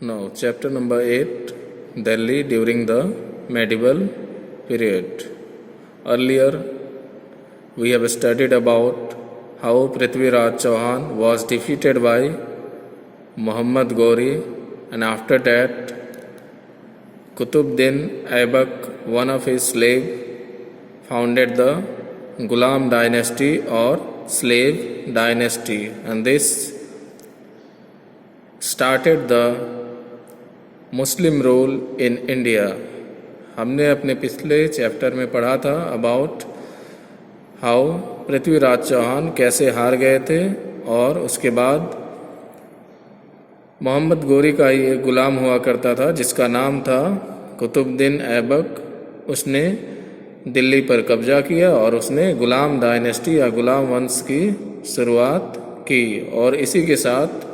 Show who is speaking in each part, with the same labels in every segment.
Speaker 1: Now, chapter number 8, Delhi during the medieval period. Earlier, we have studied about how Prithviraj Chauhan was defeated by Muhammad Ghori, and after that, Qutb-Din Aibak, one of his slaves, founded the Ghulam dynasty or slave dynasty, and this started the Muslim rule in India. हमने अपने पिछले chapter में पढ़ा था about how Prithviraj Chauhan कैसे हार गए थे और उसके बाद मोहम्मद गोरी का ही एक गुलाम हुआ करता था जिसका नाम था कुतुबुद्दीन ऐबक. उसने दिल्ली पर कब्जा किया और उसने गुलाम डायनेस्टी या गुलाम वंश की शुरुआत की, और इसी के साथ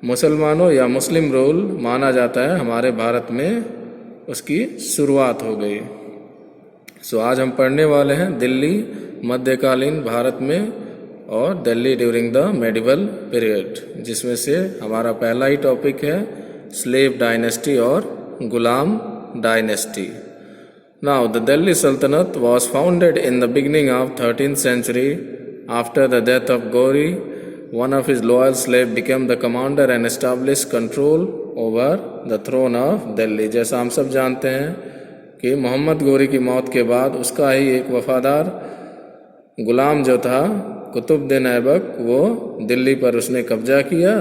Speaker 1: मुसलमानों या मुस्लिम रूल माना जाता है हमारे भारत में उसकी शुरुआत हो गई. सो आज हम पढ़ने वाले हैं दिल्ली मध्यकालीन भारत में और Delhi during the medieval period, जिसमें से हमारा पहला ही टॉपिक है स्लेव डायनेस्टी और गुलाम डायनेस्टी. नाउ द दिल्ली सल्तनत was founded in the beginning of 13th century after the death of Gauri. One of his loyal slaves became the commander and established control over the throne of Delhi. जैसा हम सब जानते हैं कि मोहम्मद गोरी की मौत के बाद उसका ही एक वफादार गुलाम जो था कुतुबुद्दीन ऐबक, वो दिल्ली पर उसने कब्जा किया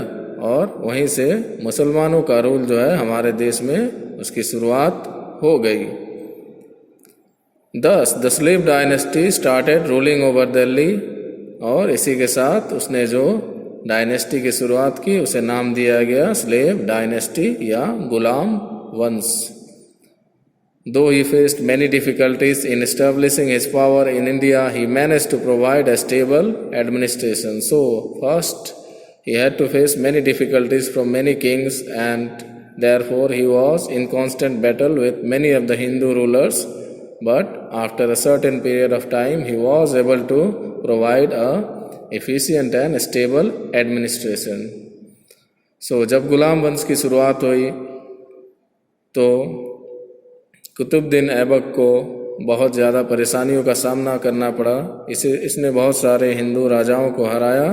Speaker 1: और वहीं से मुसलमानों का रूल जो है हमारे देश में उसकी शुरुआत हो गई. Thus the slave dynasty started ruling over Delhi, और इसी के साथ उसने जो डायनेस्टी की शुरुआत की उसे नाम दिया गया स्लेव डायनेस्टी या गुलाम वंश. Though he faced many difficulties in establishing his power in India, he managed to provide a stable administration. So first he had to face many difficulties from many kings, and therefore he was in constant battle with many of the Hindu rulers. But after a certain period of time, he was able to provide a efficient and stable administration. So जब गुलाम वंश की शुरुआत हुई तो कुतुबुद्दीन ऐबक को बहुत ज़्यादा परेशानियों का सामना करना पड़ा. इसने बहुत सारे हिंदू राजाओं को हराया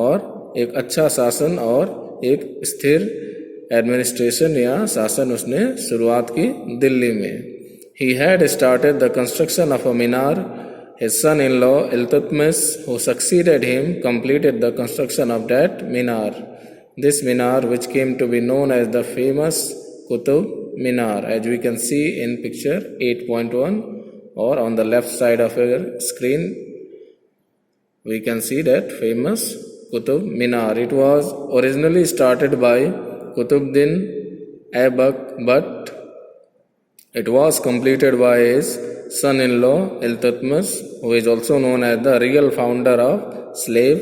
Speaker 1: और एक अच्छा शासन और एक स्थिर एडमिनिस्ट्रेशन या शासन उसने शुरुआत की दिल्ली में. He had started the construction of a minar. His son-in-law Iltutmish, who succeeded him, completed the construction of that minar. This minar, which came to be known as the famous Qutub Minar, as we can see in picture 8.1, or on the left side of your screen, we can see that famous Qutub Minar. It was originally started by Qutbuddin Aibak, but it was completed by his son-in-law Iltutmish, who is also known as the real founder of slave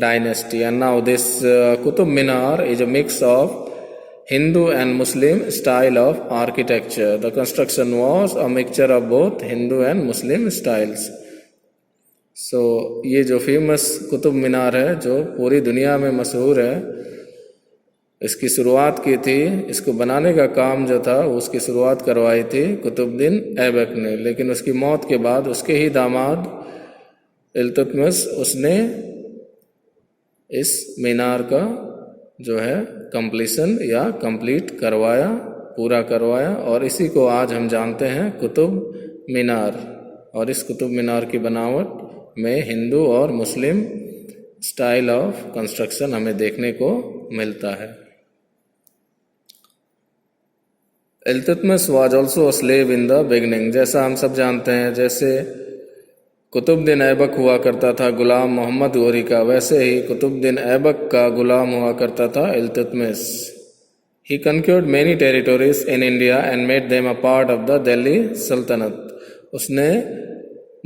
Speaker 1: dynasty. And now this Qutub Minar is a mix of Hindu and Muslim style of architecture. The construction was a mixture of both Hindu and Muslim styles. So ये जो famous Qutub Minar है जो पूरी दुनिया में मशहूर है, इसकी शुरुआत की थी, इसको बनाने का काम जो था उसकी शुरुआत करवाई थी कुतुबुद्दीन ऐबक ने. लेकिन उसकी मौत के बाद उसके ही दामाद इल्तुतमिश उसने इस मीनार का जो है कंप्लीशन या कंप्लीट करवाया, पूरा करवाया, और इसी को आज हम जानते हैं कुतुब मीनार. और इस कुतुब मीनार की बनावट में हिंदू और मुस्लिम स्टाइल ऑफ कंस्ट्रक्शन हमें देखने को मिलता है. Iltutmish was also a slave in the beginning. जैसा हम सब जानते हैं, जैसे कुतुबुद्दीन ऐबक हुआ करता था गुलाम मोहम्मद गोरी का, वैसे ही कुतुबुद्दीन ऐबक का गुलाम हुआ करता था Iltutmish. He conquered many territories in India and made them a part of the Delhi sultanate. उसने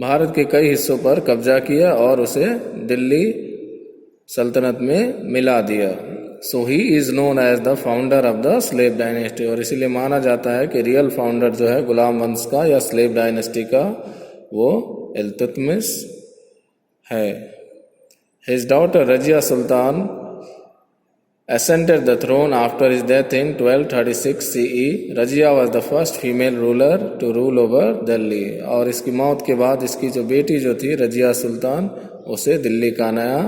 Speaker 1: भारत के कई हिस्सों पर कब्जा किया और उसे दिल्ली सल्तनत में मिला दिया. So he is known as the founder of the slave dynasty, और इसीलिए माना जाता है कि रियल फाउंडर जो है गुलाम वंश का या स्लेव डायनेस्टी का वो इल्तुतमिश है. His daughter Razia Sultan ascended the throne after his death in 1236 CE. Razia was the first female ruler to rule over Delhi. और इसकी मौत के बाद इसकी जो बेटी जो थी रजिया सुल्तान, उसे दिल्ली का नया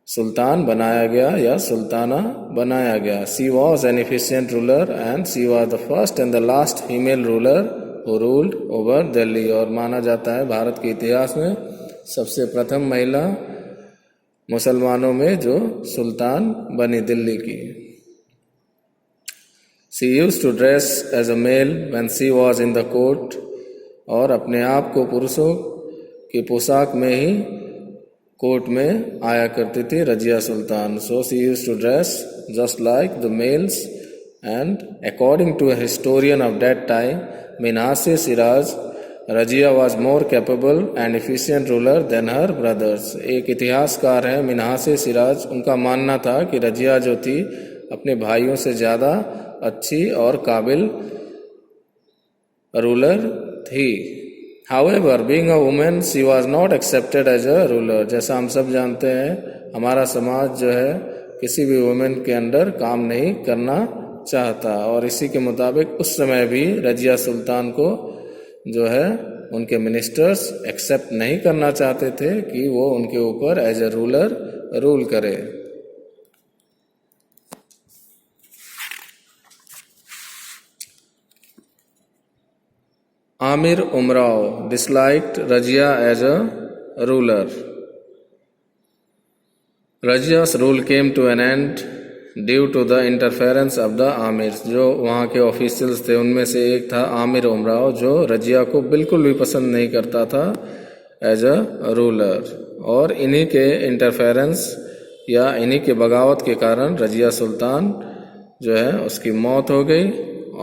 Speaker 1: सुल्तान बनाया गया या सुल्ताना बनाया गया. She was an efficient ruler and she was the first and the last female ruler who ruled over Delhi. और माना जाता है भारत के इतिहास में सबसे प्रथम महिला मुसलमानों में जो सुल्तान बनी दिल्ली की. She used to dress as a male when she was in the court. और अपने आप को पुरुषों की पोशाक में ही कोर्ट में आया करती थी Razia Sultan. So she used to dress just like the males. And according to a historian of that time, Minhas-e-Siraj, Razia was more capable and efficient ruler than her brothers. एक इतिहासकार है मिन्हास-ए-सिराज, उनका मानना था कि रजिया जो थी अपने भाइयों से ज़्यादा अच्छी और काबिल रूलर थी. However, being a woman, she was not accepted as a ruler. जैसा हम सब जानते हैं हमारा समाज जो है किसी भी वुमेन के अंडर काम नहीं करना चाहता. और इसी के मुताबिक उस समय भी रजिया सुल्तान को जो है उनके मिनिस्टर्स एक्सेप्ट नहीं करना चाहते थे कि वो उनके ऊपर एज ए रूलर रूल करे. Amir Umrao disliked Razia as a ruler. Razia's rule came to an end due to the interference of the amirs. जो वहाँ के ऑफिशियल्स थे उनमें से एक था आमिर उमराव, जो रजिया को बिल्कुल भी पसंद नहीं करता था एज अ रूलर. और इन्हीं के इंटरफेरेंस या इन्हीं के बगावत के कारण रजिया सुल्तान जो है उसकी मौत हो गई.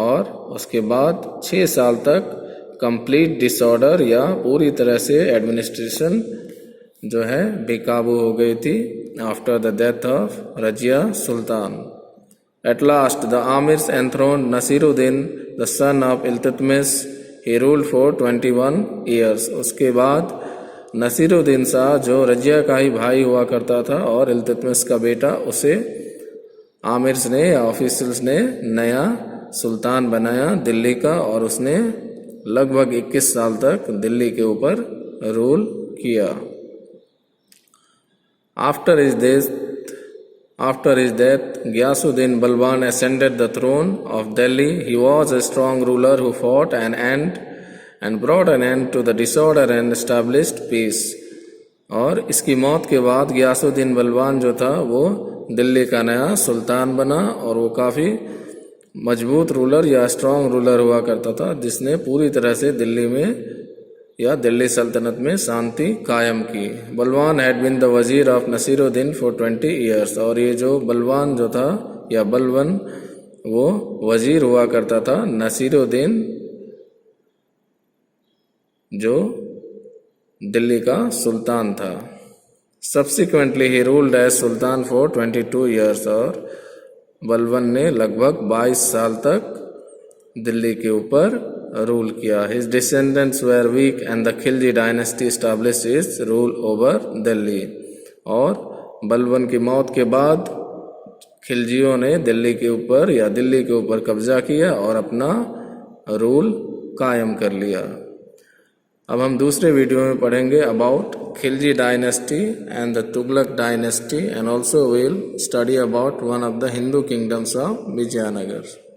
Speaker 1: और उसके बाद 6 साल तक कंप्लीट डिसऑर्डर या पूरी तरह से एडमिनिस्ट्रेशन जो है बेकाबू हो गई थी after the death of Razia Sultan. At last, the Amirs enthroned Nasiruddin, the son of Iltutmish. He ruled for 21 years. उसके बाद नसीरुद्दीन शाह जो रजिया का ही भाई हुआ करता था और इल्तुतमिश का बेटा, उसे आमिर्स ने या ऑफिशियल्स ने नया सुल्तान बनाया दिल्ली का. और उसने लगभग 21 साल तक दिल्ली के ऊपर रूल किया. After his death, Ghiyasuddin Balban ascended the throne of Delhi. He was a strong ruler who fought and brought an end to the disorder and established peace. और इसकी मौत के बाद गियासुद्दीन बलबान जो था वो दिल्ली का नया सुल्तान बना और वो काफ़ी मजबूत रूलर या स्ट्रांग रूलर हुआ करता था, जिसने पूरी तरह से दिल्ली में या दिल्ली सल्तनत में शांति कायम की. बलवान हैड बिन द वजीर ऑफ नसीरुद्दीन फॉर 20 ईयर्स. और ये जो बलवान जो था या बलवन वो वजीर हुआ करता था नसीरुद्दीन जो दिल्ली का सुल्तान था. Subsequently he ruled as sultan for 22 years. और बलवन ने लगभग 22 साल तक दिल्ली के ऊपर रूल किया. His descendants were weak and the Khilji dynasty established its rule over Delhi. और बलवन की मौत के बाद खिलजियों ने दिल्ली के ऊपर या दिल्ली के ऊपर कब्जा किया और अपना रूल कायम कर लिया. अब हम दूसरे वीडियो में पढ़ेंगे about Khilji dynasty and the Tughlaq dynasty and also will study about one of the Hindu kingdoms of Vijayanagar.